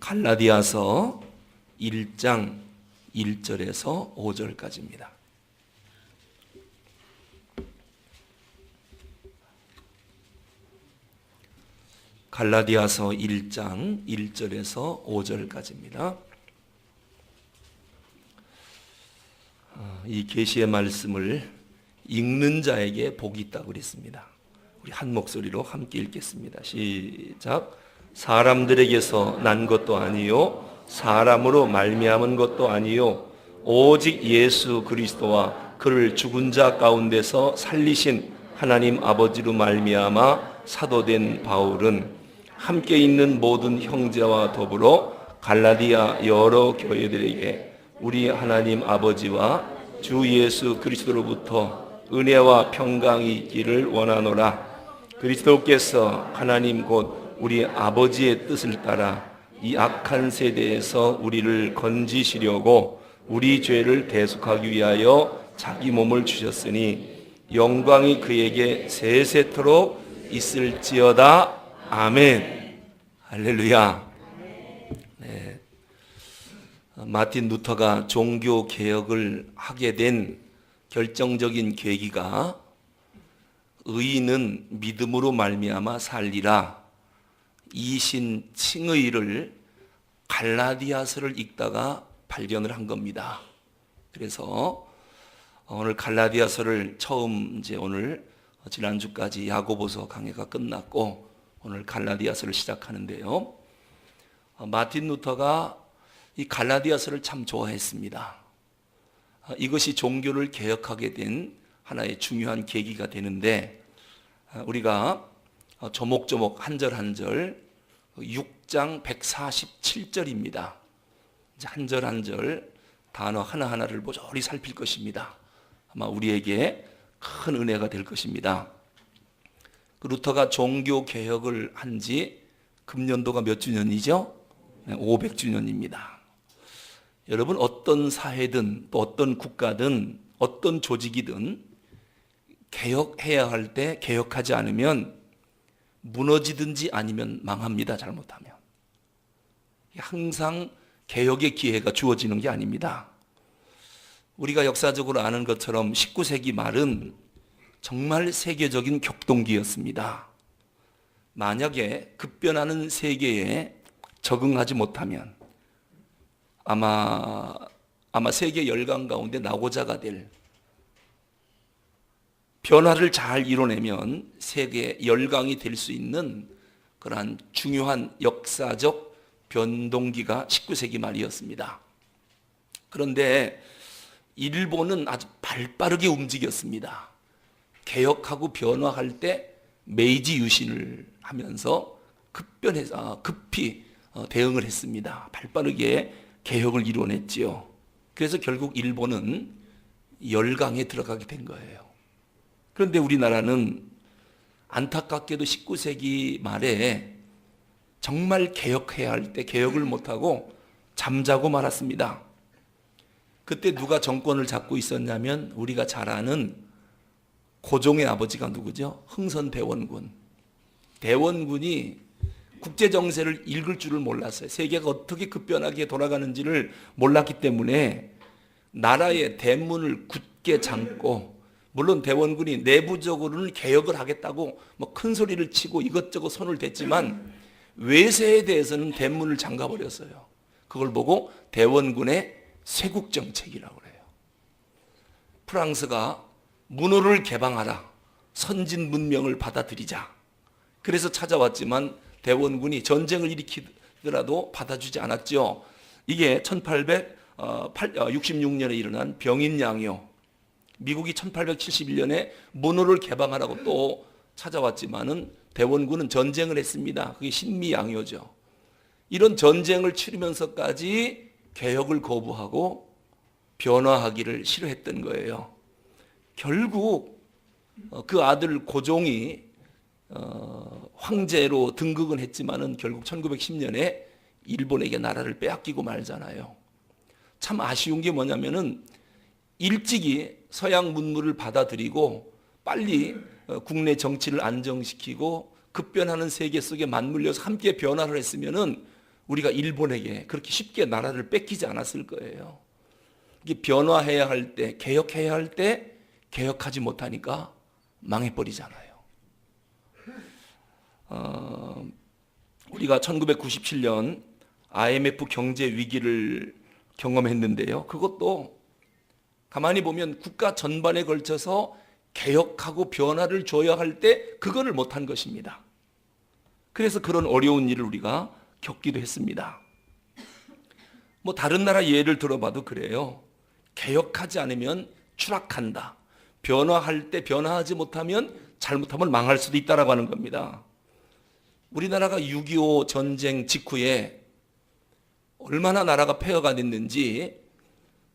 갈라디아서 1장 1절에서 5절까지입니다. 갈라디아서 1장 1절에서 5절까지입니다. 이 계시의 말씀을 읽는 자에게 복이 있다고 그랬습니다. 우리 한 목소리로 함께 읽겠습니다. 시작. 사람들에게서 난 것도 아니요 사람으로 말미암은 것도 아니요 오직 예수 그리스도와 그를 죽은 자 가운데서 살리신 하나님 아버지로 말미암아 사도된 바울은 함께 있는 모든 형제와 더불어 갈라디아 여러 교회들에게 우리 하나님 아버지와 주 예수 그리스도로부터 은혜와 평강이 있기를 원하노라. 그리스도께서 하나님 곧 우리 아버지의 뜻을 따라 이 악한 세대에서 우리를 건지시려고 우리 죄를 대속하기 위하여 자기 몸을 주셨으니 영광이 그에게 세세토록 있을지어다. 아멘. 할렐루야. 네. 마틴 루터가 종교 개혁을 하게 된 결정적인 계기가 의인은 믿음으로 말미암아 살리라 이신 칭의를 갈라디아서를 읽다가 발견을 한 겁니다. 그래서 오늘 갈라디아서를 처음 오늘 지난주까지 야고보서 강해가 끝났고 오늘 갈라디아서를 시작하는데요. 마틴 루터가 이 갈라디아서를 참 좋아했습니다. 이것이 종교를 개혁하게 된 하나의 중요한 계기가 되는데 우리가 조목조목 한 절 한 절 6장 147절입니다. 한 절 한 절 단어 하나하나를 모조리 살필 것입니다. 아마 우리에게 큰 은혜가 될 것입니다. 루터가 종교 개혁을 한 지 금년도가 몇 주년이죠? 500주년입니다. 여러분 어떤 사회든 또 어떤 국가든 어떤 조직이든 개혁해야 할 때 개혁하지 않으면 무너지든지 아니면 망합니다. 잘못하면. 항상 개혁의 기회가 주어지는 게 아닙니다. 우리가 역사적으로 아는 것처럼 19세기 말은 정말 세계적인 격동기였습니다. 만약에 급변하는 세계에 적응하지 못하면 아마 세계 열강 가운데 낙오자가 될 변화를 잘 이뤄내면 세계 열강이 될 수 있는 그러한 중요한 역사적 변동기가 19세기 말이었습니다. 그런데 일본은 아주 발빠르게 움직였습니다. 개혁하고 변화할 때 메이지 유신을 하면서 급히 대응을 했습니다. 발빠르게 개혁을 이뤄냈지요. 그래서 결국 일본은 열강에 들어가게 된 거예요. 그런데 우리나라는 안타깝게도 19세기 말에 정말 개혁해야 할 때 개혁을 못하고 잠자고 말았습니다. 그때 누가 정권을 잡고 있었냐면 우리가 잘 아는 고종의 아버지가 누구죠? 흥선대원군. 대원군이 국제정세를 읽을 줄을 몰랐어요. 세계가 어떻게 급변하게 돌아가는지를 몰랐기 때문에 나라의 대문을 굳게 잠고 물론 대원군이 내부적으로는 개혁을 하겠다고 큰 소리를 치고 이것저것 손을 댔지만 외세에 대해서는 대문을 잠가버렸어요. 그걸 보고 대원군의 쇄국정책이라고 그래요. 프랑스가 문호를 개방하라. 선진 문명을 받아들이자. 그래서 찾아왔지만 대원군이 전쟁을 일으키더라도 받아주지 않았죠. 이게 1866년에 일어난 병인양요. 미국이 1871년에 문호를 개방하라고 또 찾아왔지만은 대원군은 전쟁을 했습니다. 그게 신미양요죠. 이런 전쟁을 치르면서까지 개혁을 거부하고 변화하기를 싫어했던 거예요. 결국 그 아들 고종이 황제로 등극은 했지만은 결국 1910년에 일본에게 나라를 빼앗기고 말잖아요. 참 아쉬운 게 뭐냐면은 일찍이 서양 문물을 받아들이고 빨리 국내 정치를 안정시키고 급변하는 세계 속에 맞물려서 함께 변화를 했으면은 우리가 일본에게 그렇게 쉽게 나라를 뺏기지 않았을 거예요. 이게 변화해야 할 때, 개혁해야 할 때 개혁하지 못하니까 망해버리잖아요. 우리가 1997년 IMF 경제 위기를 경험했는데요. 그것도 가만히 보면 국가 전반에 걸쳐서 개혁하고 변화를 줘야 할 때 그거를 못한 것입니다. 그래서 그런 어려운 일을 우리가 겪기도 했습니다. 뭐 다른 나라 예를 들어봐도 그래요. 개혁하지 않으면 추락한다. 변화할 때 변화하지 못하면 잘못하면 망할 수도 있다라고 하는 겁니다. 우리나라가 6.25 전쟁 직후에 얼마나 나라가 폐허가 됐는지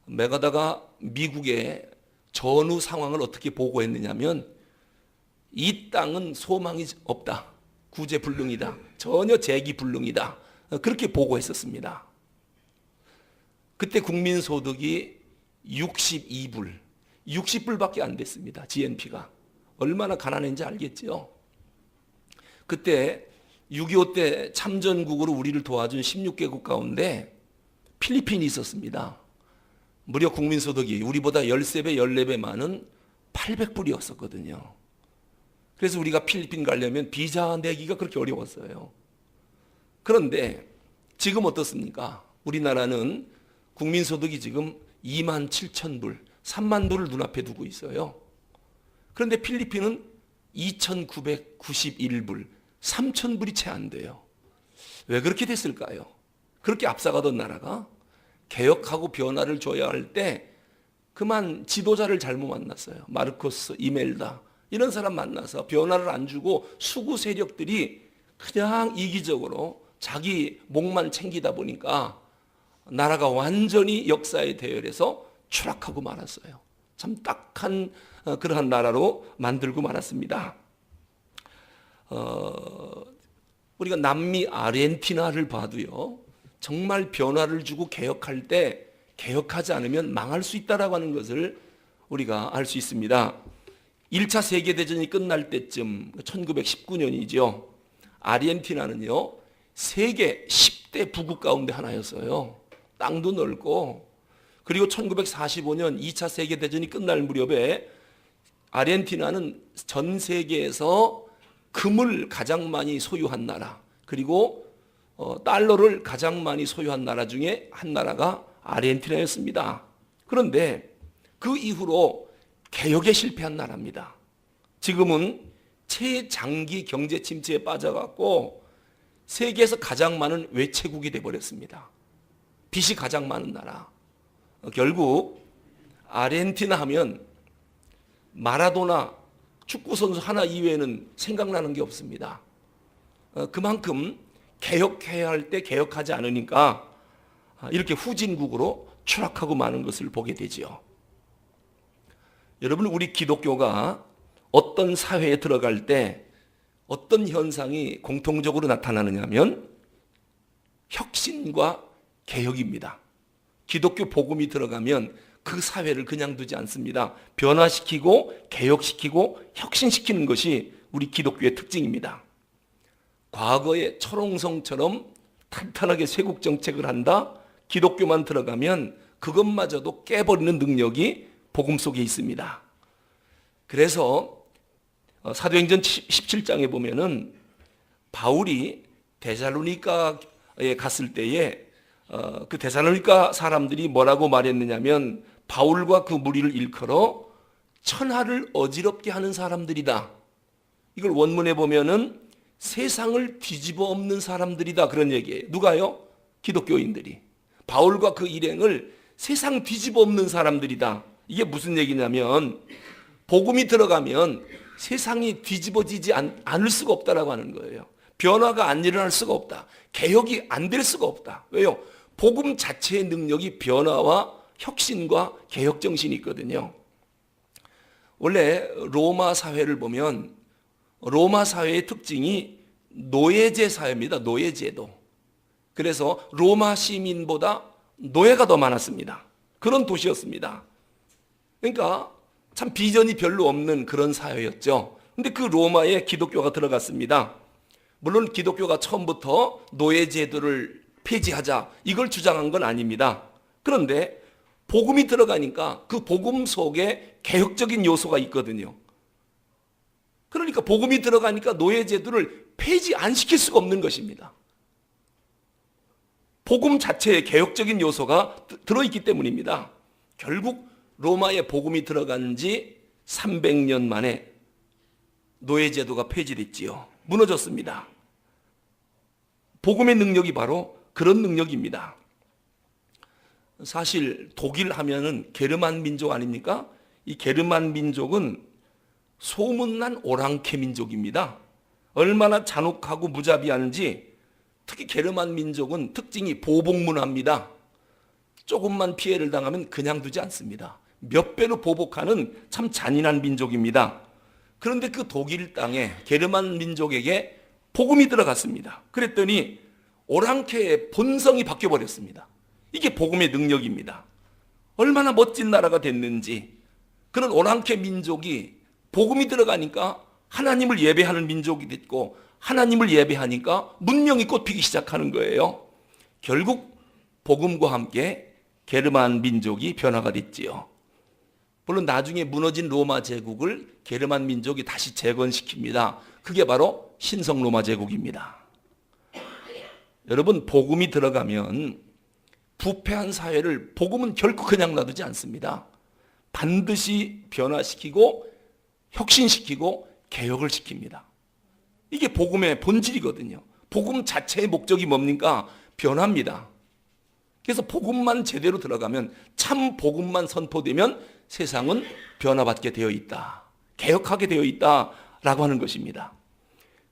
메가다가 미국의 전후 상황을 어떻게 보고했느냐면 이 땅은 소망이 없다. 구제불능이다. 전혀 재기불능이다. 그렇게 보고했었습니다. 그때 국민소득이 62불, 60불밖에 안 됐습니다. GNP가. 얼마나 가난한지 알겠죠? 그때 6.25 때 참전국으로 우리를 도와준 16개국 가운데 필리핀이 있었습니다. 무려 국민소득이 우리보다 13배, 14배 많은 800불이었었거든요. 그래서 우리가 필리핀 가려면 비자 내기가 그렇게 어려웠어요. 그런데 지금 어떻습니까? 우리나라는 국민소득이 지금 2만 7천 불, 3만 불을 눈앞에 두고 있어요. 그런데 필리핀은 2,991불, 3천 불이 채 안 돼요. 왜 그렇게 됐을까요? 그렇게 앞서가던 나라가 개혁하고 변화를 줘야 할 때 그만 지도자를 잘못 만났어요. 마르코스, 이멜다 이런 사람 만나서 변화를 안 주고 수구 세력들이 그냥 이기적으로 자기 목만 챙기다 보니까 나라가 완전히 역사에 대열해서 추락하고 말았어요. 참 딱한 그러한 나라로 만들고 말았습니다. 우리가 남미 아르헨티나를 봐도요. 정말 변화를 주고 개혁할 때 개혁하지 않으면 망할 수 있다라고 하는 것을 우리가 알 수 있습니다. 1차 세계대전이 끝날 때쯤 1919년이죠. 아르헨티나는요. 세계 10대 부국 가운데 하나였어요. 땅도 넓고 그리고 1945년 2차 세계대전이 끝날 무렵에 아르헨티나는 전 세계에서 금을 가장 많이 소유한 나라 그리고 달러를 가장 많이 소유한 나라 중에 한 나라가 아르헨티나였습니다. 그런데 그 이후로 개혁에 실패한 나라입니다. 지금은 최장기 경제 침체에 빠져갖고 세계에서 가장 많은 외채국이 돼버렸습니다. 빚이 가장 많은 나라. 결국 아르헨티나 하면 마라도나 축구선수 하나 이외에는 생각나는 게 없습니다. 그만큼 개혁해야 할 때 개혁하지 않으니까 이렇게 후진국으로 추락하고 마는 것을 보게 되지요. 여러분, 우리 기독교가 어떤 사회에 들어갈 때 어떤 현상이 공통적으로 나타나느냐면 혁신과 개혁입니다. 기독교 복음이 들어가면 그 사회를 그냥 두지 않습니다. 변화시키고 개혁시키고 혁신시키는 것이 우리 기독교의 특징입니다. 과거의 철옹성처럼 탄탄하게 쇄국 정책을 한다. 기독교만 들어가면 그것마저도 깨버리는 능력이 복음 속에 있습니다. 그래서 사도행전 17장에 보면은 바울이 데살로니가에 갔을 때에 그 데살로니가 사람들이 뭐라고 말했느냐면 바울과 그 무리를 일컬어 천하를 어지럽게 하는 사람들이다. 이걸 원문에 보면은 세상을 뒤집어 엎는 사람들이다 그런 얘기예요. 누가요? 기독교인들이. 바울과 그 일행을 세상 뒤집어 엎는 사람들이다. 이게 무슨 얘기냐면 복음이 들어가면 세상이 뒤집어지지 않을 수가 없다라고 하는 거예요. 변화가 안 일어날 수가 없다. 개혁이 안 될 수가 없다. 왜요? 복음 자체의 능력이 변화와 혁신과 개혁 정신이 있거든요. 원래 로마 사회를 보면 로마 사회의 특징이 노예제 사회입니다. 노예제도. 그래서 로마 시민보다 노예가 더 많았습니다. 그런 도시였습니다. 그러니까 참 비전이 별로 없는 그런 사회였죠. 근데 그 로마에 기독교가 들어갔습니다. 물론 기독교가 처음부터 노예제도를 폐지하자 이걸 주장한 건 아닙니다. 그런데 복음이 들어가니까 그 복음 속에 개혁적인 요소가 있거든요. 그러니까 복음이 들어가니까 노예제도를 폐지 안 시킬 수가 없는 것입니다. 복음 자체에 개혁적인 요소가 들어있기 때문입니다. 결국 로마에 복음이 들어간 지 300년 만에 노예제도가 폐지됐지요. 무너졌습니다. 복음의 능력이 바로 그런 능력입니다. 사실 독일 하면은 게르만 민족 아닙니까? 이 게르만 민족은 소문난 오랑캐 민족입니다. 얼마나 잔혹하고 무자비한지. 특히 게르만 민족은 특징이 보복문화입니다. 조금만 피해를 당하면 그냥 두지 않습니다. 몇 배로 보복하는 참 잔인한 민족입니다. 그런데 그 독일 땅에 게르만 민족에게 복음이 들어갔습니다. 그랬더니 오랑캐의 본성이 바뀌어버렸습니다. 이게 복음의 능력입니다. 얼마나 멋진 나라가 됐는지. 그런 오랑캐 민족이 복음이 들어가니까 하나님을 예배하는 민족이 됐고, 하나님을 예배하니까 문명이 꽃피기 시작하는 거예요. 결국 복음과 함께 게르만 민족이 변화가 됐지요. 물론 나중에 무너진 로마 제국을 게르만 민족이 다시 재건시킵니다. 그게 바로 신성 로마 제국입니다. 여러분, 복음이 들어가면 부패한 사회를 복음은 결코 그냥 놔두지 않습니다. 반드시 변화시키고 혁신시키고 개혁을 시킵니다. 이게 복음의 본질이거든요. 복음 자체의 목적이 뭡니까? 변화입니다. 그래서 복음만 제대로 들어가면, 참 복음만 선포되면 세상은 변화받게 되어 있다, 개혁하게 되어 있다라고 하는 것입니다.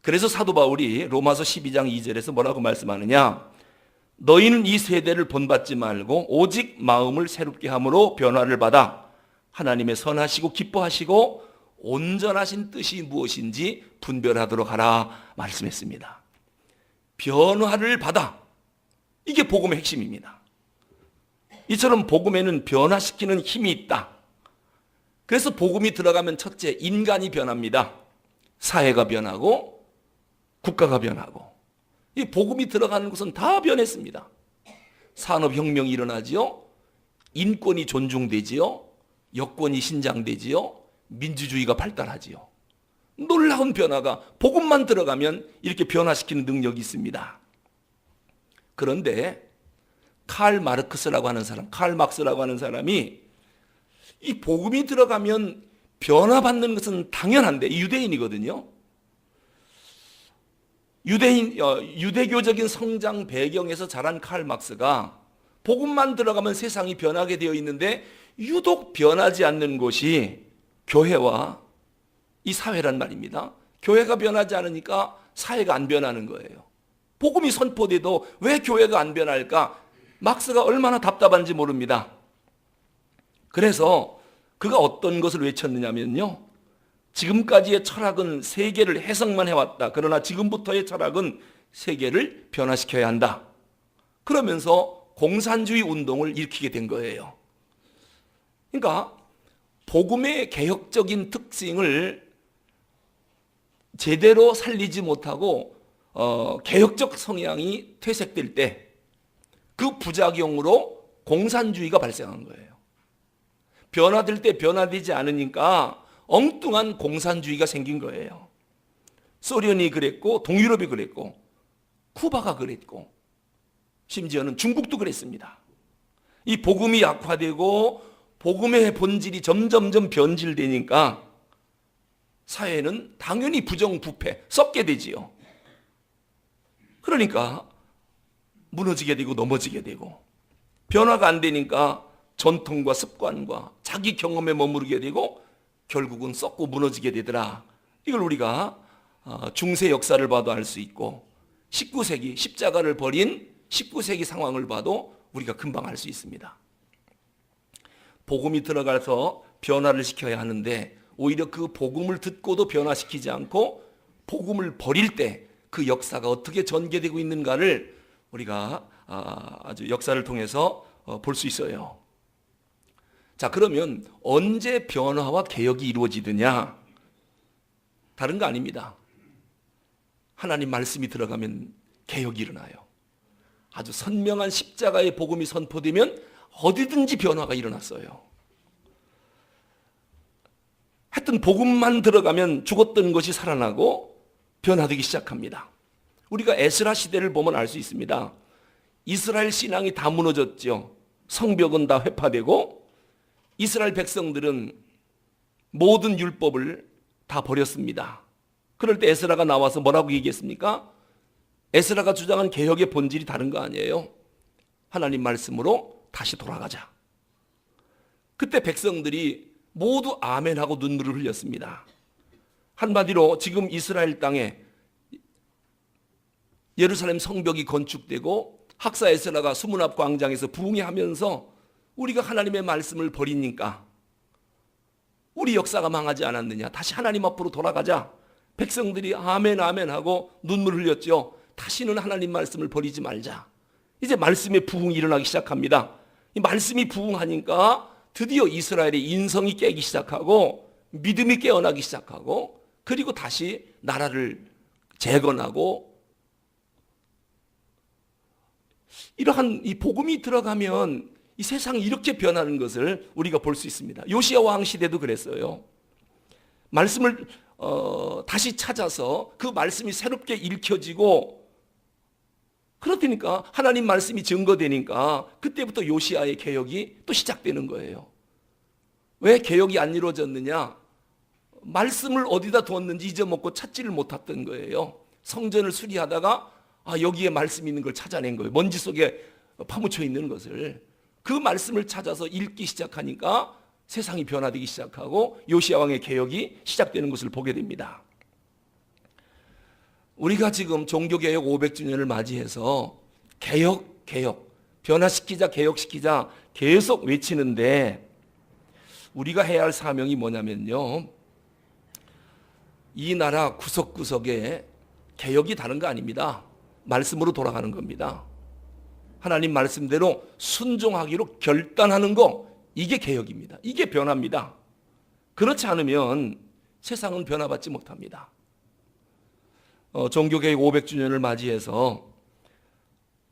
그래서 사도 바울이 로마서 12장 2절에서 뭐라고 말씀하느냐? 너희는 이 세대를 본받지 말고 오직 마음을 새롭게 함으로 변화를 받아 하나님의 선하시고 기뻐하시고 온전하신 뜻이 무엇인지 분별하도록 하라 말씀했습니다. 변화를 받아. 이게 복음의 핵심입니다. 이처럼 복음에는 변화시키는 힘이 있다. 그래서 복음이 들어가면 첫째, 인간이 변합니다. 사회가 변하고 국가가 변하고. 이 복음이 들어가는 것은 다 변했습니다. 산업혁명이 일어나지요. 인권이 존중되지요. 여권이 신장되지요. 민주주의가 발달하지요. 놀라운 변화가 복음만 들어가면 이렇게 변화시키는 능력이 있습니다. 그런데 칼 마르크스라고 하는 사람, 칼 막스라고 하는 사람이 이 복음이 들어가면 변화받는 것은 당연한데, 유대인이거든요. 유대교적인 성장 배경에서 자란 칼 막스가 복음만 들어가면 세상이 변하게 되어 있는데 유독 변하지 않는 곳이 교회와 이 사회란 말입니다. 교회가 변하지 않으니까 사회가 안 변하는 거예요. 복음이 선포돼도 왜 교회가 안 변할까? 막스가 얼마나 답답한지 모릅니다. 그래서 그가 어떤 것을 외쳤느냐면요, 지금까지의 철학은 세계를 해석만 해왔다. 그러나 지금부터의 철학은 세계를 변화시켜야 한다. 그러면서 공산주의 운동을 일으키게 된 거예요. 그러니까 복음의 개혁적인 특징을 제대로 살리지 못하고 개혁적 성향이 퇴색될 때 그 부작용으로 공산주의가 발생한 거예요. 변화될 때 변화되지 않으니까 엉뚱한 공산주의가 생긴 거예요. 소련이 그랬고 동유럽이 그랬고 쿠바가 그랬고 심지어는 중국도 그랬습니다. 이 복음이 약화되고 복음의 본질이 점점점 변질되니까 사회는 당연히 부정부패, 썩게 되지요. 그러니까 무너지게 되고 넘어지게 되고, 변화가 안 되니까 전통과 습관과 자기 경험에 머무르게 되고 결국은 썩고 무너지게 되더라. 이걸 우리가 중세 역사를 봐도 알 수 있고 19세기 십자가를 버린 19세기 상황을 봐도 우리가 금방 알 수 있습니다. 복음이 들어가서 변화를 시켜야 하는데 오히려 그 복음을 듣고도 변화시키지 않고 복음을 버릴 때 그 역사가 어떻게 전개되고 있는가를 우리가 아주 역사를 통해서 볼 수 있어요. 자, 그러면 언제 변화와 개혁이 이루어지느냐? 다른 거 아닙니다. 하나님 말씀이 들어가면 개혁이 일어나요. 아주 선명한 십자가의 복음이 선포되면 어디든지 변화가 일어났어요. 하여튼 복음만 들어가면 죽었던 것이 살아나고 변화되기 시작합니다. 우리가 에스라 시대를 보면 알 수 있습니다. 이스라엘 신앙이 다 무너졌죠. 성벽은 다 회파되고 이스라엘 백성들은 모든 율법을 다 버렸습니다. 그럴 때 에스라가 나와서 뭐라고 얘기했습니까? 에스라가 주장한 개혁의 본질이 다른 거 아니에요? 하나님 말씀으로 다시 돌아가자. 그때 백성들이 모두 아멘하고 눈물을 흘렸습니다. 한마디로 지금 이스라엘 땅에 예루살렘 성벽이 건축되고 학사 에스라가 수문 앞 광장에서 부흥회하면서 우리가 하나님의 말씀을 버리니까 우리 역사가 망하지 않았느냐. 다시 하나님 앞으로 돌아가자. 백성들이 아멘 아멘 하고 눈물 흘렸죠. 다시는 하나님 말씀을 버리지 말자. 이제 말씀의 부흥이 일어나기 시작합니다. 이 말씀이 부흥하니까 드디어 이스라엘의 인성이 깨기 시작하고 믿음이 깨어나기 시작하고 그리고 다시 나라를 재건하고 이러한 이 복음이 들어가면 이 세상이 이렇게 변하는 것을 우리가 볼 수 있습니다. 요시야 왕 시대도 그랬어요. 말씀을 다시 찾아서 그 말씀이 새롭게 읽혀지고 그렇다니까 하나님 말씀이 증거되니까 그때부터 요시야의 개혁이 또 시작되는 거예요. 왜 개혁이 안 이루어졌느냐? 말씀을 어디다 두었는지 잊어먹고 찾지를 못했던 거예요. 성전을 수리하다가 여기에 말씀이 있는 걸 찾아낸 거예요. 먼지 속에 파묻혀 있는 것을. 그 말씀을 찾아서 읽기 시작하니까 세상이 변화되기 시작하고 요시야 왕의 개혁이 시작되는 것을 보게 됩니다. 우리가 지금 종교개혁 500주년을 맞이해서 개혁, 변화시키자, 개혁시키자 계속 외치는데 우리가 해야 할 사명이 뭐냐면요. 이 나라 구석구석에 개혁이 다른 거 아닙니다. 말씀으로 돌아가는 겁니다. 하나님 말씀대로 순종하기로 결단하는 거, 이게 개혁입니다. 이게 변화입니다. 그렇지 않으면 세상은 변화받지 못합니다. 종교개혁 500주년을 맞이해서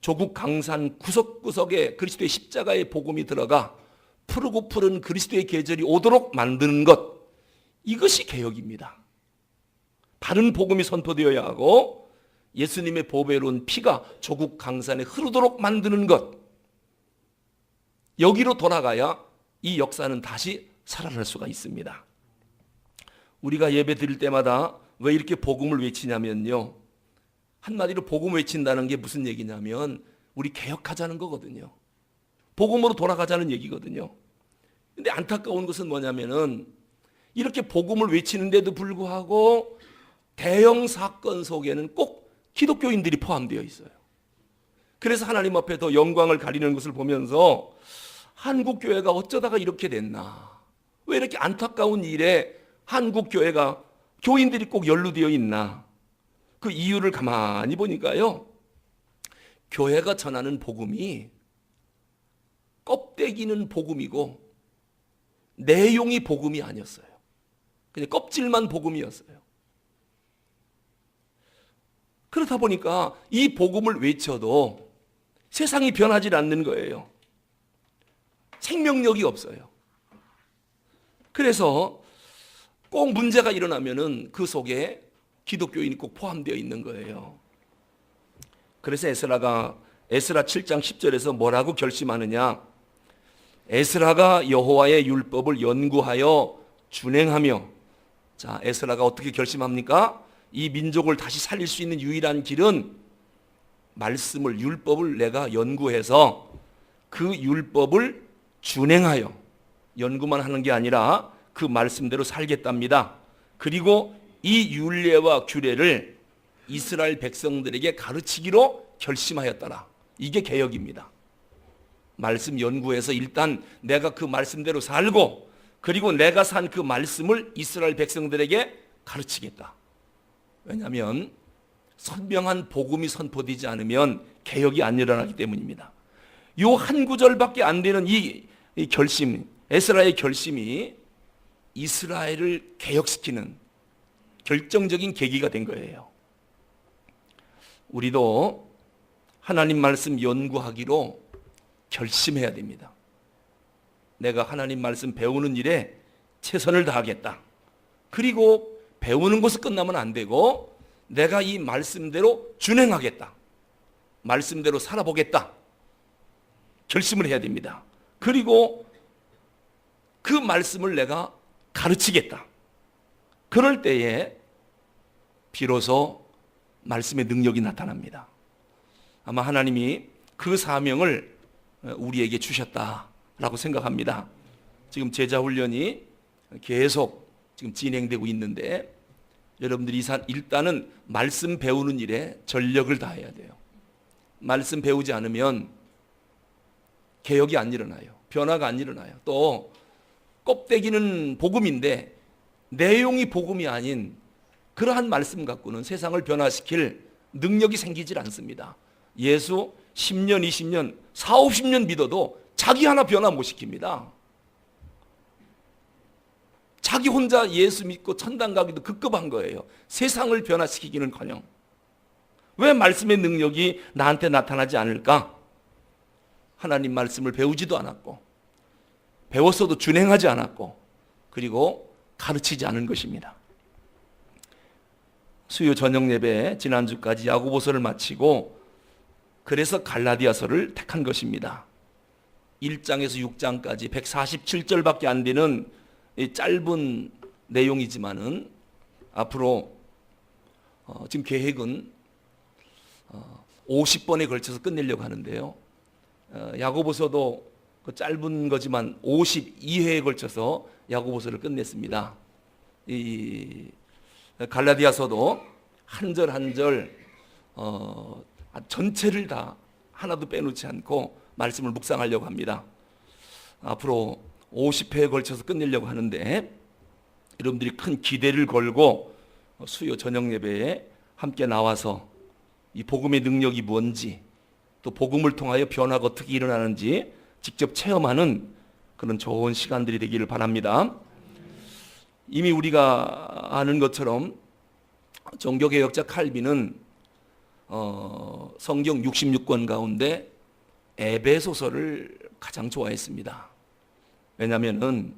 조국 강산 구석구석에 그리스도의 십자가의 복음이 들어가 푸르고 푸른 그리스도의 계절이 오도록 만드는 것, 이것이 개혁입니다. 바른 복음이 선포되어야 하고 예수님의 보배로운 피가 조국 강산에 흐르도록 만드는 것, 여기로 돌아가야 이 역사는 다시 살아날 수가 있습니다. 우리가 예배 드릴 때마다 왜 이렇게 복음을 외치냐면요, 한마디로 복음 외친다는 게 무슨 얘기냐면 우리 개혁하자는 거거든요. 복음으로 돌아가자는 얘기거든요. 근데 안타까운 것은 뭐냐면은 이렇게 복음을 외치는데도 불구하고 대형 사건 속에는 꼭 기독교인들이 포함되어 있어요. 그래서 하나님 앞에 더 영광을 가리는 것을 보면서 한국교회가 어쩌다가 이렇게 됐나? 왜 이렇게 안타까운 일에 한국교회가 교인들이 꼭 연루되어 있나? 그 이유를 가만히 보니까요. 교회가 전하는 복음이 껍데기는 복음이고 내용이 복음이 아니었어요. 그냥 껍질만 복음이었어요. 그렇다 보니까 이 복음을 외쳐도 세상이 변하지 않는 거예요. 생명력이 없어요. 그래서 꼭 문제가 일어나면은 그 속에 기독교인이 꼭 포함되어 있는 거예요. 그래서 에스라 7장 10절에서 뭐라고 결심하느냐? 에스라가 여호와의 율법을 연구하여 준행하며, 자, 에스라가 어떻게 결심합니까? 이 민족을 다시 살릴 수 있는 유일한 길은 말씀을, 율법을 내가 연구해서 그 율법을 준행하여, 연구만 하는 게 아니라 그 말씀대로 살겠답니다. 그리고 이 율례와 규례를 이스라엘 백성들에게 가르치기로 결심하였더라. 이게 개혁입니다. 말씀 연구해서 일단 내가 그 말씀대로 살고, 그리고 내가 산 그 말씀을 이스라엘 백성들에게 가르치겠다. 왜냐하면 선명한 복음이 선포되지 않으면 개혁이 안 일어나기 때문입니다. 요 한 구절밖에 안 되는 이 결심, 에스라의 결심이 이스라엘을 개혁시키는 결정적인 계기가 된 거예요. 우리도 하나님 말씀 연구하기로 결심해야 됩니다. 내가 하나님 말씀 배우는 일에 최선을 다하겠다. 그리고 배우는 것이 끝나면 안 되고 내가 이 말씀대로 준행하겠다. 말씀대로 살아보겠다. 결심을 해야 됩니다. 그리고 그 말씀을 내가 가르치겠다. 그럴 때에 비로소 말씀의 능력이 나타납니다. 아마 하나님이 그 사명을 우리에게 주셨다라고 생각합니다. 지금 제자훈련이 계속 지금 진행되고 있는데 여러분들이 일단은 말씀 배우는 일에 전력을 다해야 돼요. 말씀 배우지 않으면 개혁이 안 일어나요. 변화가 안 일어나요. 또 껍데기는 복음인데 내용이 복음이 아닌 그러한 말씀 갖고는 세상을 변화시킬 능력이 생기질 않습니다. 예수 10년, 20년, 40, 50년 믿어도 자기 하나 변화 못 시킵니다. 자기 혼자 예수 믿고 천당 가기도 급급한 거예요. 세상을 변화시키기는커녕. 왜 말씀의 능력이 나한테 나타나지 않을까? 하나님 말씀을 배우지도 않았고 배웠어도 준행하지 않았고 그리고 가르치지 않은 것입니다. 수요 저녁 예배 지난주까지 야고보서를 마치고 그래서 갈라디아서를 택한 것입니다. 1장에서 6장까지 147절밖에 안 되는 짧은 내용이지만은 앞으로 지금 계획은 50번에 걸쳐서 끝내려고 하는데요. 야고보서도 그 짧은 거지만 52회에 걸쳐서 야고보서를 끝냈습니다. 이 갈라디아서도 한 절 한 절 전체를 다 하나도 빼놓지 않고 말씀을 묵상하려고 합니다. 앞으로 50회에 걸쳐서 끝내려고 하는데 여러분들이 큰 기대를 걸고 수요 저녁 예배에 함께 나와서 이 복음의 능력이 뭔지 또 복음을 통하여 변화가 어떻게 일어나는지 직접 체험하는 그런 좋은 시간들이 되기를 바랍니다. 이미 우리가 아는 것처럼 종교개혁자 칼빈은 성경 66권 가운데 에베소서를 가장 좋아했습니다. 왜냐하면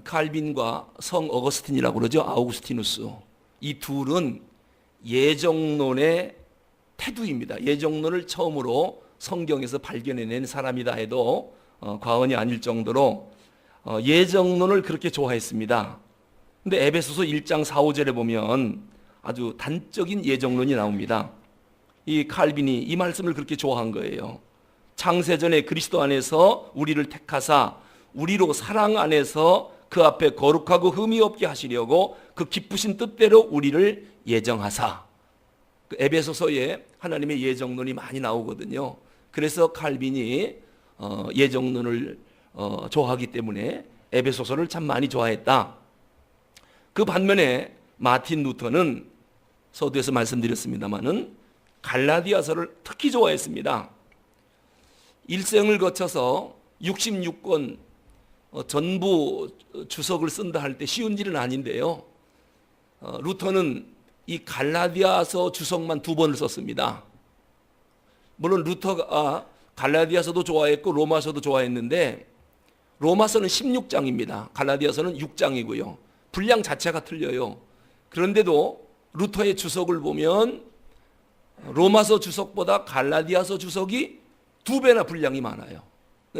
칼빈과 성 어거스틴이라고 그러죠. 아우구스티누스. 이 둘은 예정론의 태두입니다. 예정론을 처음으로 성경에서 발견해낸 사람이다 해도 과언이 아닐 정도로 예정론을 그렇게 좋아했습니다. 근데 에베소서 1장 4, 5절에 보면 아주 단적인 예정론이 나옵니다. 이 칼빈이 이 말씀을 그렇게 좋아한 거예요. 창세전에 그리스도 안에서 우리를 택하사 우리로 사랑 안에서 그 앞에 거룩하고 흠이 없게 하시려고 그 기쁘신 뜻대로 우리를 예정하사. 그 에베소서에 하나님의 예정론이 많이 나오거든요. 그래서 칼빈이 예정론을 좋아하기 때문에 에베소서를 참 많이 좋아했다. 그 반면에 마틴 루터는 서두에서 말씀드렸습니다마는 갈라디아서를 특히 좋아했습니다. 일생을 거쳐서 66권 전부 주석을 쓴다 할 때 쉬운 일은 아닌데요. 루터는 이 갈라디아서 주석만 2번을 썼습니다. 물론 루터가 갈라디아서도 좋아했고 로마서도 좋아했는데 로마서는 16장입니다. 갈라디아서는 6장이고요. 분량 자체가 틀려요. 그런데도 루터의 주석을 보면 로마서 주석보다 갈라디아서 주석이 2배나 분량이 많아요.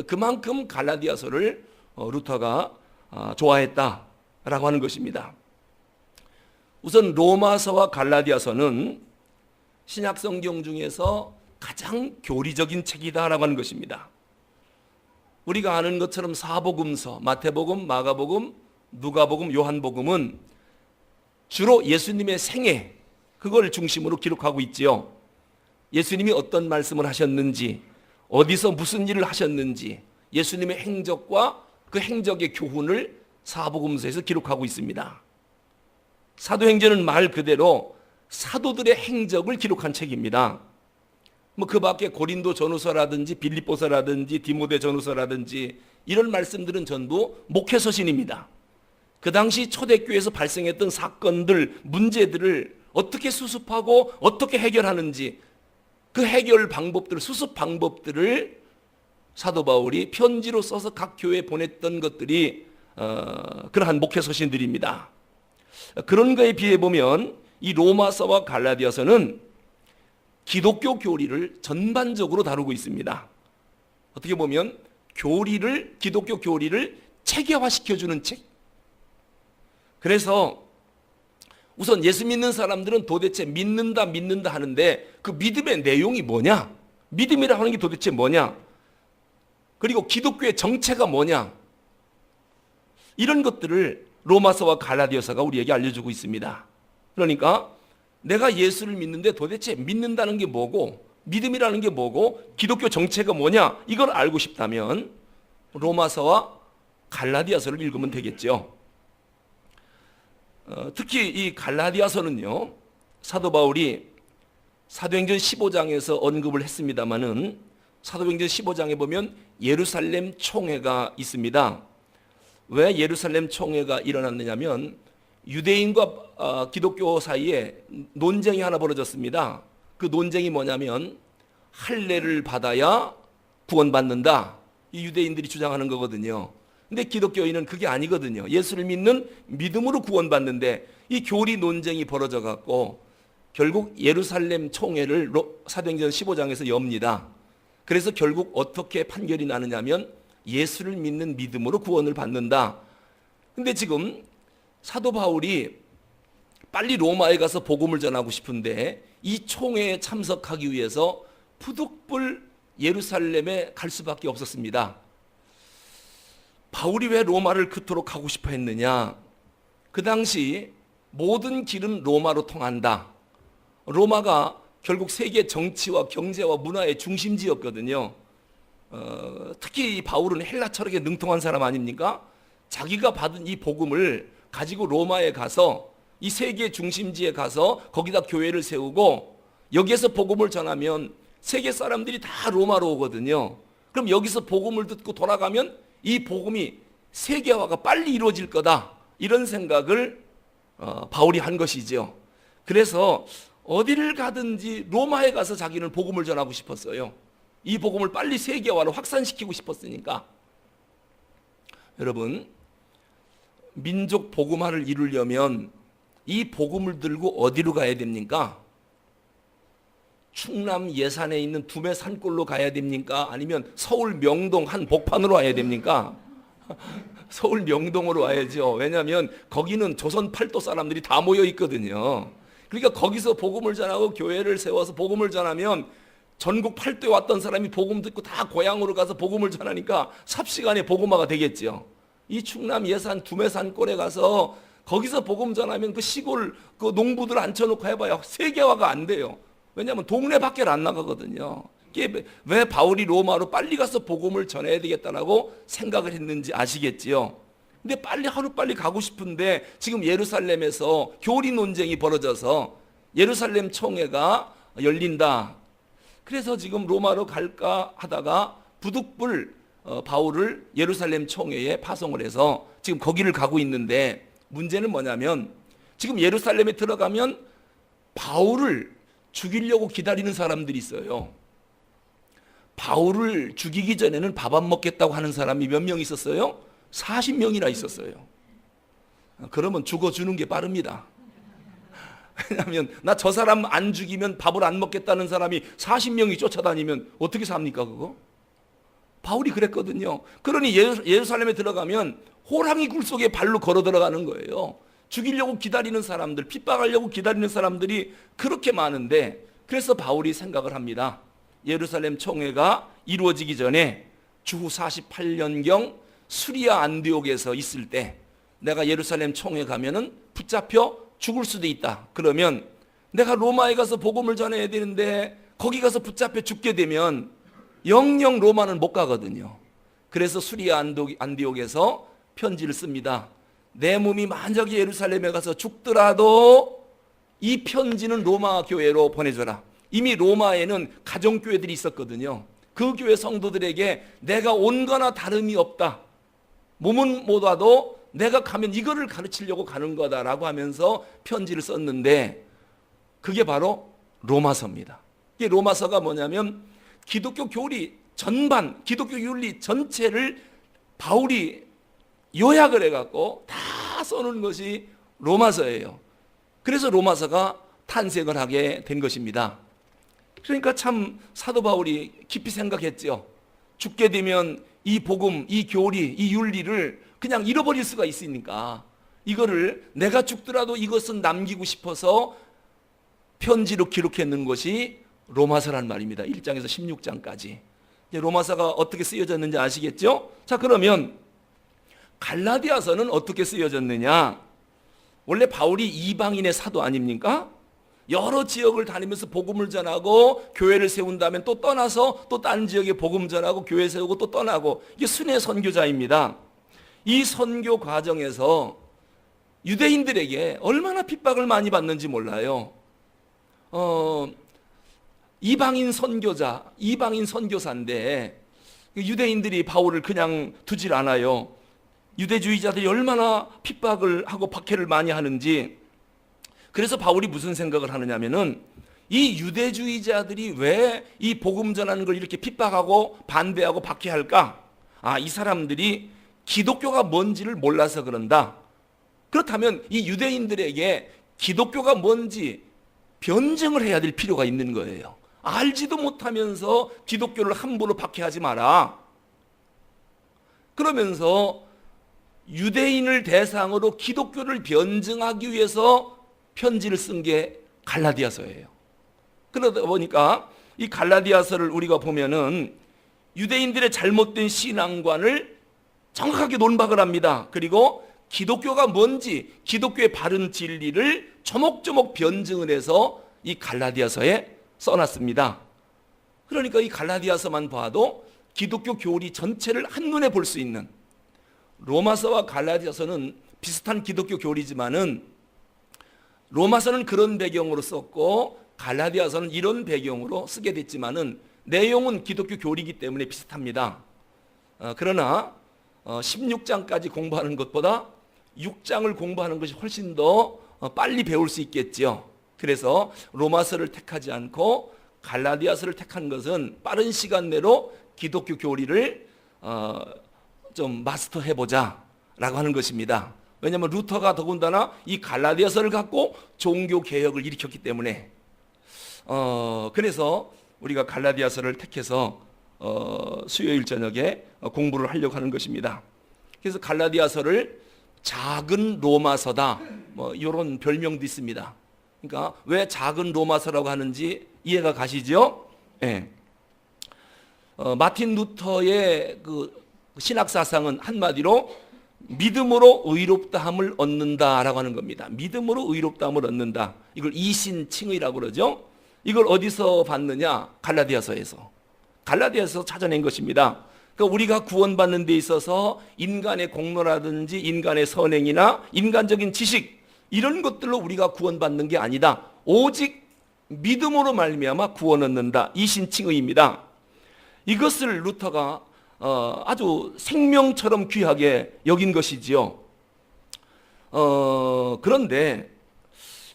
그만큼 갈라디아서를 루터가 좋아했다라고 하는 것입니다. 우선 로마서와 갈라디아서는 신약 성경 중에서 가장 교리적인 책이다라고 하는 것입니다. 우리가 아는 것처럼 사복음서, 마태복음, 마가복음, 누가복음, 요한복음은 주로 예수님의 생애, 그걸 중심으로 기록하고 있지요. 예수님이 어떤 말씀을 하셨는지, 어디서 무슨 일을 하셨는지, 예수님의 행적과 그 행적의 교훈을 사복음서에서 기록하고 있습니다. 사도행전은 말 그대로 사도들의 행적을 기록한 책입니다. 그 밖에 고린도 전후서라든지 빌립보서라든지 디모데 전후서라든지 이런 말씀들은 전부 목회서신입니다. 그 당시 초대교회에서 발생했던 사건들, 문제들을 어떻게 수습하고 어떻게 해결하는지 그 해결 방법들을, 수습 방법들을 사도 바울이 편지로 써서 각 교회에 보냈던 것들이 그러한 목회 서신들입니다. 그런 거에 비해 보면 이 로마서와 갈라디아서는 기독교 교리를 전반적으로 다루고 있습니다. 어떻게 보면 기독교 교리를 체계화시켜주는 책. 그래서 우선 예수 믿는 사람들은 도대체 믿는다 하는데 그 믿음의 내용이 뭐냐? 믿음이라 하는 게 도대체 뭐냐? 그리고 기독교의 정체가 뭐냐? 이런 것들을 로마서와 갈라디아서가 우리에게 알려주고 있습니다. 그러니까 내가 예수를 믿는데 도대체 믿는다는 게 뭐고, 믿음이라는 게 뭐고, 기독교 정체가 뭐냐? 이걸 알고 싶다면 로마서와 갈라디아서를 읽으면 되겠죠. 특히 이 갈라디아서는요, 사도 바울이 사도행전 15장에서 언급을 했습니다마는 사도행전 15장에 보면 예루살렘 총회가 있습니다. 왜 예루살렘 총회가 일어났느냐면 유대인과 기독교 사이에 논쟁이 하나 벌어졌습니다. 그 논쟁이 뭐냐면 할례를 받아야 구원받는다. 이 유대인들이 주장하는 거거든요. 근데 기독교인은 그게 아니거든요. 예수를 믿는 믿음으로 구원받는데 이 교리 논쟁이 벌어져 갖고 결국 예루살렘 총회를 사도행전 15장에서 엽니다. 그래서 결국 어떻게 판결이 나느냐면 예수를 믿는 믿음으로 구원을 받는다. 근데 지금 사도 바울이 빨리 로마에 가서 복음을 전하고 싶은데 이 총회에 참석하기 위해서 푸득불 예루살렘에 갈 수밖에 없었습니다. 바울이 왜 로마를 그토록 가고 싶어 했느냐? 그 당시 모든 길은 로마로 통한다. 로마가 결국 세계 정치와 경제와 문화의 중심지였거든요. 특히 이 바울은 헬라 철학에 능통한 사람 아닙니까? 자기가 받은 이 복음을 가지고 로마에 가서 이 세계 중심지에 가서 거기다 교회를 세우고 여기에서 복음을 전하면 세계 사람들이 다 로마로 오거든요. 그럼 여기서 복음을 듣고 돌아가면 이 복음이 세계화가 빨리 이루어질 거다. 이런 생각을 바울이 한 것이죠. 그래서 어디를 가든지 로마에 가서 자기는 복음을 전하고 싶었어요. 이 복음을 빨리 세계화로 확산시키고 싶었으니까. 여러분, 민족 복음화를 이루려면 이 복음을 들고 어디로 가야 됩니까? 충남 예산에 있는 두메 산골로 가야 됩니까? 아니면 서울 명동 한 복판으로 와야 됩니까? 서울 명동으로 와야죠. 왜냐하면 거기는 조선 팔도 사람들이 다 모여 있거든요. 그러니까 거기서 복음을 전하고 교회를 세워서 복음을 전하면 전국 팔도에 왔던 사람이 복음 듣고 다 고향으로 가서 복음을 전하니까 삽시간에 복음화가 되겠죠. 이 충남 예산 두메 산골에 가서 거기서 복음 전하면 그 시골 그 농부들 앉혀놓고 해봐야 세계화가 안 돼요. 왜냐하면 동네 밖에 안 나가거든요. 왜 바울이 로마로 빨리 가서 복음을 전해야 되겠다라고 생각을 했는지 아시겠지요? 근데 하루빨리 가고 싶은데 지금 예루살렘에서 교리 논쟁이 벌어져서 예루살렘 총회가 열린다. 그래서 지금 로마로 갈까 하다가 부득불 바울을 예루살렘 총회에 파송을 해서 지금 거기를 가고 있는데 문제는 뭐냐면 지금 예루살렘에 들어가면 바울을 죽이려고 기다리는 사람들이 있어요. 바울을 죽이기 전에는 밥 안 먹겠다고 하는 사람이 몇 명 있었어요? 40명이나 있었어요. 그러면 죽어주는 게 빠릅니다. 왜냐하면 나 저 사람 안 죽이면 밥을 안 먹겠다는 사람이 40명이 쫓아다니면 어떻게 삽니까 그거? 바울이 그랬거든요. 그러니 예루살렘에 들어가면 호랑이 굴 속에 발로 걸어 들어가는 거예요. 죽이려고 기다리는 사람들, 핍박하려고 기다리는 사람들이 그렇게 많은데 그래서 바울이 생각을 합니다. 예루살렘 총회가 이루어지기 전에 주후 48년경 수리아 안디옥에서 있을 때 내가 예루살렘 총회 가면은 붙잡혀 죽을 수도 있다. 그러면 내가 로마에 가서 복음을 전해야 되는데 거기 가서 붙잡혀 죽게 되면 영영 로마는 못 가거든요. 그래서 수리아 안디옥에서 편지를 씁니다. 내 몸이 만약에 예루살렘에 가서 죽더라도 이 편지는 로마 교회로 보내줘라. 이미 로마에는 가정교회들이 있었거든요. 그 교회 성도들에게 내가 온 거나 다름이 없다. 몸은 못 와도 내가 가면 이거를 가르치려고 가는 거다라고 하면서 편지를 썼는데 그게 바로 로마서입니다. 이게 로마서가 뭐냐면 기독교 교리 전반, 기독교 윤리 전체를 바울이 요약을 해갖고 다 써놓은 것이 로마서예요. 그래서 로마서가 탄생을 하게 된 것입니다. 그러니까 참 사도 바울이 깊이 생각했죠. 죽게 되면 이 복음, 이 교리, 이 윤리를 그냥 잃어버릴 수가 있으니까 이거를 내가 죽더라도 이것은 남기고 싶어서 편지로 기록했는 것이 로마서란 말입니다. 1장에서 16장까지. 로마서가 어떻게 쓰여졌는지 아시겠죠? 자, 그러면 갈라디아서는 어떻게 쓰여졌느냐? 원래 바울이 이방인의 사도 아닙니까? 여러 지역을 다니면서 복음을 전하고 교회를 세운 다음에 또 떠나서 또 다른 지역에 복음 전하고 교회 세우고 또 떠나고, 이게 순회 선교자입니다. 이 선교 과정에서 유대인들에게 얼마나 핍박을 많이 받는지 몰라요. 이방인 선교자, 이방인 선교사인데 유대인들이 바울을 그냥 두질 않아요. 유대주의자들이 얼마나 핍박을 하고 박해를 많이 하는지. 그래서 바울이 무슨 생각을 하느냐면은 이 유대주의자들이 왜 이 복음 전하는 걸 이렇게 핍박하고 반대하고 박해할까? 아, 이 사람들이 기독교가 뭔지를 몰라서 그런다. 그렇다면 이 유대인들에게 기독교가 뭔지 변증을 해야 될 필요가 있는 거예요. 알지도 못하면서 기독교를 함부로 박해하지 마라. 그러면서 유대인을 대상으로 기독교를 변증하기 위해서 편지를 쓴 게 갈라디아서예요. 그러다 보니까 이 갈라디아서를 우리가 보면은 유대인들의 잘못된 신앙관을 정확하게 논박을 합니다. 그리고 기독교가 뭔지, 기독교의 바른 진리를 조목조목 변증을 해서 이 갈라디아서에 써놨습니다. 그러니까 이 갈라디아서만 봐도 기독교 교리 전체를 한눈에 볼 수 있는, 로마서와 갈라디아서는 비슷한 기독교 교리지만은 로마서는 그런 배경으로 썼고 갈라디아서는 이런 배경으로 쓰게 됐지만은 내용은 기독교 교리이기 때문에 비슷합니다. 그러나 16장까지 공부하는 것보다 6장을 공부하는 것이 훨씬 더 빨리 배울 수 있겠죠. 그래서 로마서를 택하지 않고 갈라디아서를 택한 것은 빠른 시간 내로 기독교 교리를 좀 마스터해보자 라고 하는 것입니다. 왜냐하면 루터가 더군다나 이 갈라디아서를 갖고 종교개혁을 일으켰기 때문에 그래서 우리가 갈라디아서를 택해서 수요일 저녁에 공부를 하려고 하는 것입니다. 그래서 갈라디아서를 작은 로마서다, 뭐 이런 별명도 있습니다. 그러니까 왜 작은 로마서라고 하는지 이해가 가시죠? 네. 마틴 루터의 그 신학 사상은 한마디로 믿음으로 의롭다함을 얻는다라고 하는 겁니다. 믿음으로 의롭다함을 얻는다. 이걸 이신칭의라고 그러죠. 이걸 어디서 봤느냐? 갈라디아서에서. 갈라디아서에서 찾아낸 것입니다. 그러니까 우리가 구원받는 데 있어서 인간의 공로라든지 인간의 선행이나 인간적인 지식, 이런 것들로 우리가 구원받는 게 아니다. 오직 믿음으로 말미암아 구원 얻는다. 이신칭의입니다. 이것을 루터가 아주 생명처럼 귀하게 여긴 것이지요. 그런데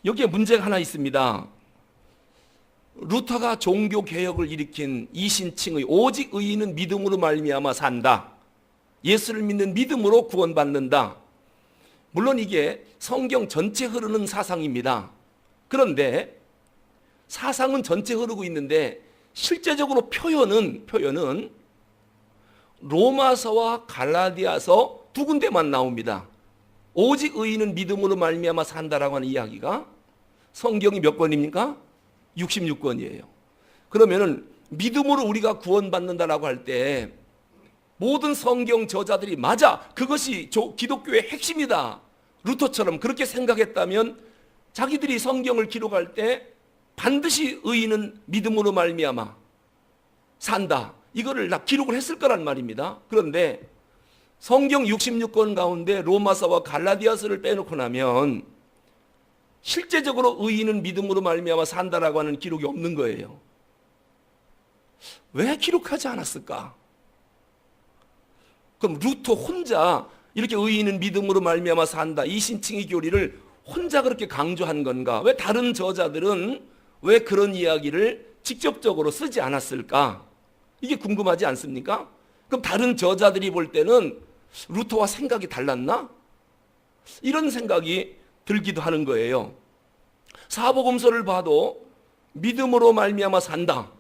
여기에 문제가 하나 있습니다. 루터가 종교 개혁을 일으킨 이신칭의 오직 의인은 믿음으로 말미암아 산다. 예수를 믿는 믿음으로 구원받는다. 물론 이게 성경 전체 흐르는 사상입니다. 그런데 사상은 전체 흐르고 있는데 실제적으로 표현은 로마서와 갈라디아서 두 군데만 나옵니다. 오직 의인은 믿음으로 말미암아 산다라고 하는 이야기가 성경이 몇 권입니까? 66권이에요. 그러면은 믿음으로 우리가 구원받는다라고 할 때 모든 성경 저자들이 맞아, 그것이 기독교의 핵심이다, 루터처럼 그렇게 생각했다면 자기들이 성경을 기록할 때 반드시 의인은 믿음으로 말미암아 산다, 이거를 다 기록을 했을 거란 말입니다. 그런데 성경 66권 가운데 로마서와 갈라디아서를 빼놓고 나면 실제적으로 의인은 믿음으로 말미암아 산다라고 하는 기록이 없는 거예요. 왜 기록하지 않았을까? 그럼 루터 혼자 이렇게 의인은 믿음으로 말미암아 산다, 이 신칭의 교리를 혼자 그렇게 강조한 건가? 왜 다른 저자들은 왜 그런 이야기를 직접적으로 쓰지 않았을까? 이게 궁금하지 않습니까? 그럼 다른 저자들이 볼 때는 루터와 생각이 달랐나? 이런 생각이 들기도 하는 거예요. 사복음서를 봐도 믿음으로 말미암아 산다.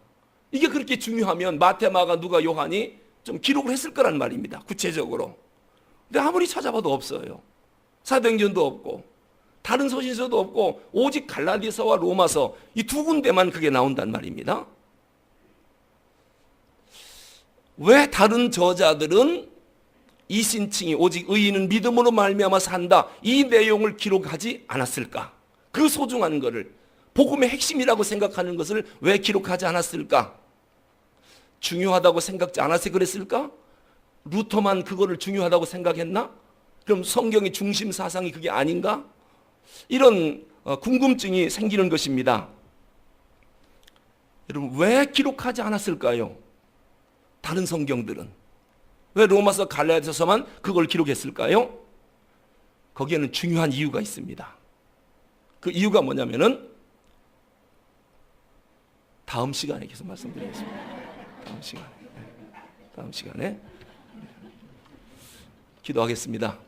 이게 그렇게 중요하면 마태, 마가, 누가, 요한이 좀 기록을 했을 거란 말입니다. 구체적으로. 근데 아무리 찾아봐도 없어요. 사도행전도 없고 다른 서신서도 없고 오직 갈라디아서와 로마서 이 두 군데만 그게 나온단 말입니다. 왜 다른 저자들은 이 신칭이 오직 의인은 믿음으로 말미암아 산다 이 내용을 기록하지 않았을까? 그 소중한 것을 복음의 핵심이라고 생각하는 것을 왜 기록하지 않았을까? 중요하다고 생각지 않아서 그랬을까? 루터만 그거를 중요하다고 생각했나? 그럼 성경의 중심 사상이 그게 아닌가? 이런 궁금증이 생기는 것입니다. 여러분, 왜 기록하지 않았을까요? 다른 성경들은 왜 로마서, 갈라디아서만 그걸 기록했을까요? 거기에는 중요한 이유가 있습니다. 그 이유가 뭐냐면은 다음 시간에 계속 말씀드리겠습니다. 다음 시간에 기도하겠습니다.